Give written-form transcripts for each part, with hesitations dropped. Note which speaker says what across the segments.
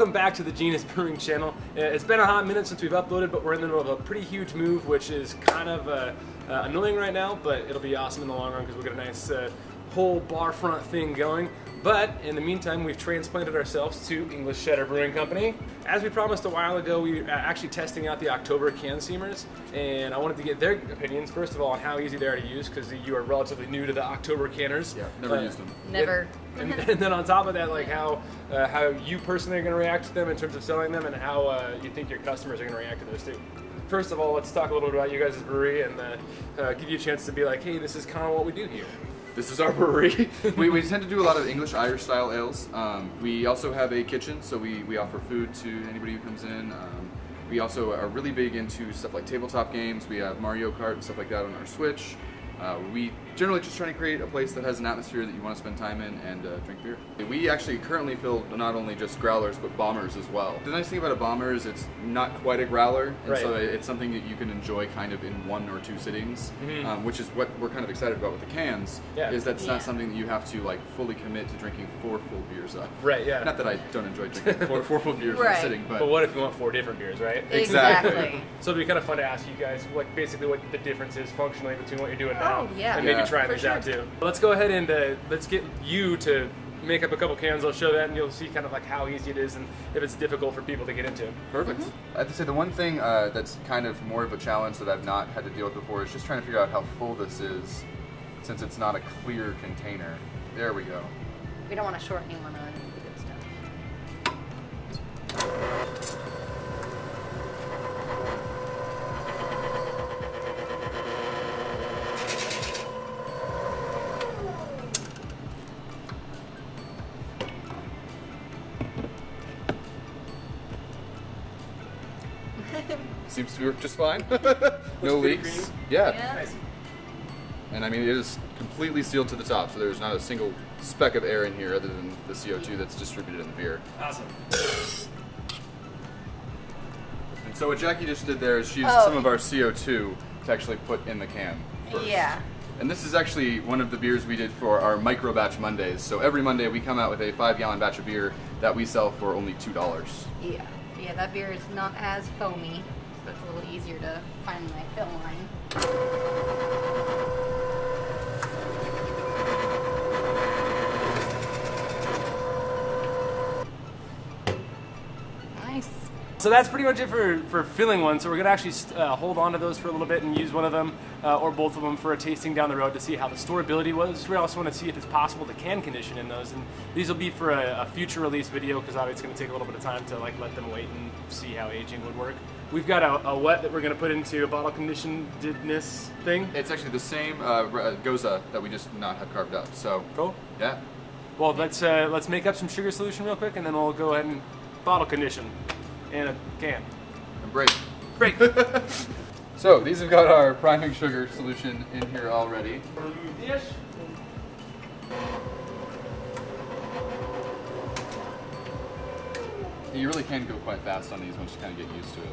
Speaker 1: Welcome back to the Genus Brewing channel. It's been a hot minute since we've uploaded, but we're in the middle of a pretty huge move, which is kind of annoying right now, but it'll be awesome in the long run because we've got a nice whole bar front thing going. But in the meantime, we've transplanted ourselves to English Setter Brewing Company. As we promised a while ago, we were actually testing out the Oktober Can Seamers, and I wanted to get their opinions, first of all, on how easy they are to use, because you are relatively new to the Oktober canners.
Speaker 2: Yeah, never used them.
Speaker 3: Never.
Speaker 1: And then on top of that, like how you personally are going to react to them in terms of selling them, and how you think your customers are going to react to those too. First of all, let's talk a little bit about you guys' brewery and give you a chance to be like, hey, this is kind of what we do here.
Speaker 2: This is our brewery. we tend to do a lot of English Irish style ales. We also have a kitchen, so we offer food to anybody who comes in. We also are really big into stuff like tabletop games. We have Mario Kart and stuff like that on our Switch. We generally just trying to create a place that has an atmosphere that you want to spend time in and drink beer. We actually currently fill not only just growlers, but bombers as well. The nice thing about a bomber is it's not quite a growler, and so it's something that you can enjoy kind of in 1 or 2 sittings, which is what we're kind of excited about with the cans, is that's not something that you have to like fully commit to drinking 4 full beers of.
Speaker 1: Right, yeah.
Speaker 2: Not that I don't enjoy drinking 4 full beers in a sitting, but
Speaker 1: what if you want 4 different beers, right?
Speaker 3: Exactly.
Speaker 1: So it'd be kind of fun to ask you guys basically what the difference is functionally between what you're doing now and maybe trying these out too. Let's go ahead and let's get you to make up a couple cans. I'll show that, and you'll see kind of like how easy it is and if it's difficult for people to get into.
Speaker 2: Perfect. I have to say the one thing that's kind of more of a challenge that I've not had to deal with before is just trying to figure out how full this is, since it's not a clear container. There we go.
Speaker 3: We don't want to short anyone on the good stuff.
Speaker 2: Seems to work just fine. No leaks. Yeah.
Speaker 1: Nice.
Speaker 2: And I mean, it is completely sealed to the top, so there's not a single speck of air in here other than the CO2 that's distributed in the beer.
Speaker 1: Awesome.
Speaker 2: And so what Jackie just did there is she used some of our CO2 to actually put in the can first.
Speaker 3: Yeah.
Speaker 2: And this is actually one of the beers we did for our micro batch Mondays. So every Monday we come out with a 5-gallon batch of beer that we sell for only $2.
Speaker 3: Yeah. Yeah, that beer is not as foamy, so it's a little easier to find my fill line. Nice.
Speaker 1: So that's pretty much it for filling one. So we're going to actually hold on to those for a little bit and use one of them or both of them for a tasting down the road to see how the storability was. We also want to see if it's possible to can condition in those. And these will be for a future release video because obviously it's going to take a little bit of time to like let them wait and see how aging would work. We've got a wet that we're going to put into a bottle conditionedness thing.
Speaker 2: It's actually the same Goza that we just not have carved up. So
Speaker 1: cool.
Speaker 2: Yeah.
Speaker 1: Well, let's make up some sugar solution real quick and then we'll go ahead and bottle condition in a can.
Speaker 2: And break.
Speaker 1: Great.
Speaker 2: So these have got our priming sugar solution in here already.
Speaker 1: Yes.
Speaker 2: You really can go quite fast on these once you kind of get used to it.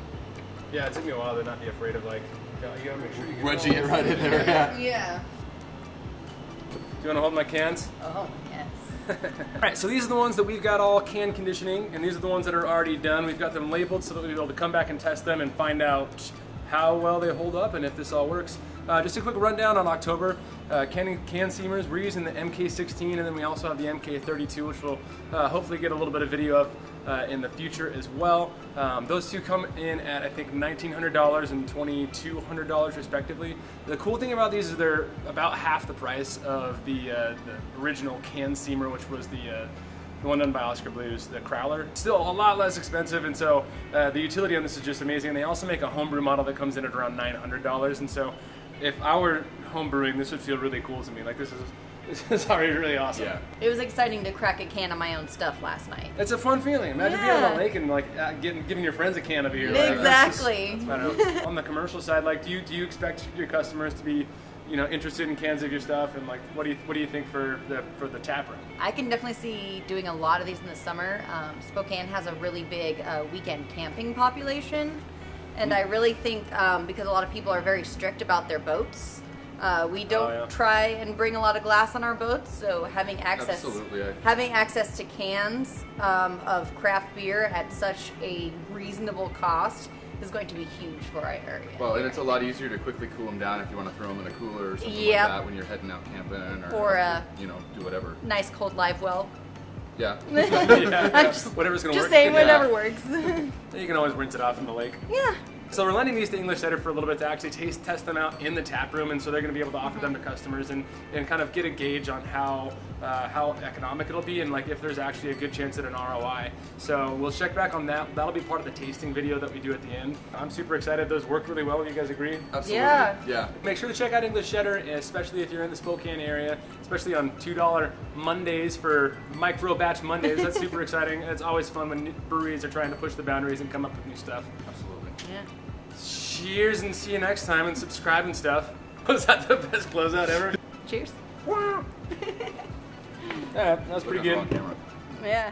Speaker 1: Yeah, it took me a while to not be afraid of like, you gotta make sure you get
Speaker 2: Wedging it right in there, yeah.
Speaker 3: Yeah.
Speaker 1: Do you want to hold my cans?
Speaker 3: Oh, yes.
Speaker 1: Alright, so these are the ones that we've got all can conditioning, and these are the ones that are already done. We've got them labeled so that we'll be able to come back and test them and find out how well they hold up and if this all works. Just a quick rundown on Oktober Can Seamers. We're using the MK16 and then we also have the MK32, which we'll hopefully get a little bit of video of in the future as well. Those two come in at I think $1,900 and $2,200 respectively. The cool thing about these is they're about half the price of the original Can Seamer, which was the one done by Oscar Blues, the Crowler. Still a lot less expensive, and so the utility on this is just amazing. And they also make a homebrew model that comes in at around $900, and so if I were homebrewing, this would feel really cool to me. Like this is already really awesome. Yeah.
Speaker 3: It was exciting to crack a can of my own stuff last night.
Speaker 1: It's a fun feeling. Imagine being on a lake and like giving your friends a can of beer.
Speaker 3: Exactly.
Speaker 1: Like, on the commercial side, like do you expect your customers to be interested in cans of your stuff, and like what do you think for the tap room?
Speaker 3: I can definitely see doing a lot of these in the summer. Spokane has a really big weekend camping population, and I really think because a lot of people are very strict about their boats, We don't try and bring a lot of glass on our boats, so having access to cans of craft beer at such a reasonable cost is going to be huge for our area.
Speaker 2: Well, and it's a lot easier to quickly cool them down if you want to throw them in a cooler or something like that when you're heading out camping or do whatever.
Speaker 3: Nice cold live well.
Speaker 2: Yeah.
Speaker 1: Whatever's going to work.
Speaker 3: Just saying, whatever works.
Speaker 1: You can always rinse it off in the lake.
Speaker 3: Yeah.
Speaker 1: So we're lending these to English Setter for a little bit to actually test them out in the tap room, and so they're going to be able to offer them to customers and kind of get a gauge on how economic it'll be and like if there's actually a good chance at an ROI. So we'll check back on that. That'll be part of the tasting video that we do at the end. I'm super excited. Those work really well. You guys agree?
Speaker 2: Absolutely.
Speaker 3: Yeah.
Speaker 2: Yeah.
Speaker 1: Make sure to check out English Setter, especially if you're in the Spokane area, especially on $2 Mondays for micro batch Mondays. That's super exciting. It's always fun when breweries are trying to push the boundaries and come up with new stuff.
Speaker 2: Absolutely.
Speaker 3: Yeah.
Speaker 1: Cheers and see you next time and subscribe and stuff. Was that the best closeout ever?
Speaker 3: Cheers.
Speaker 1: Yeah, that was pretty good.
Speaker 2: On camera.
Speaker 3: Yeah.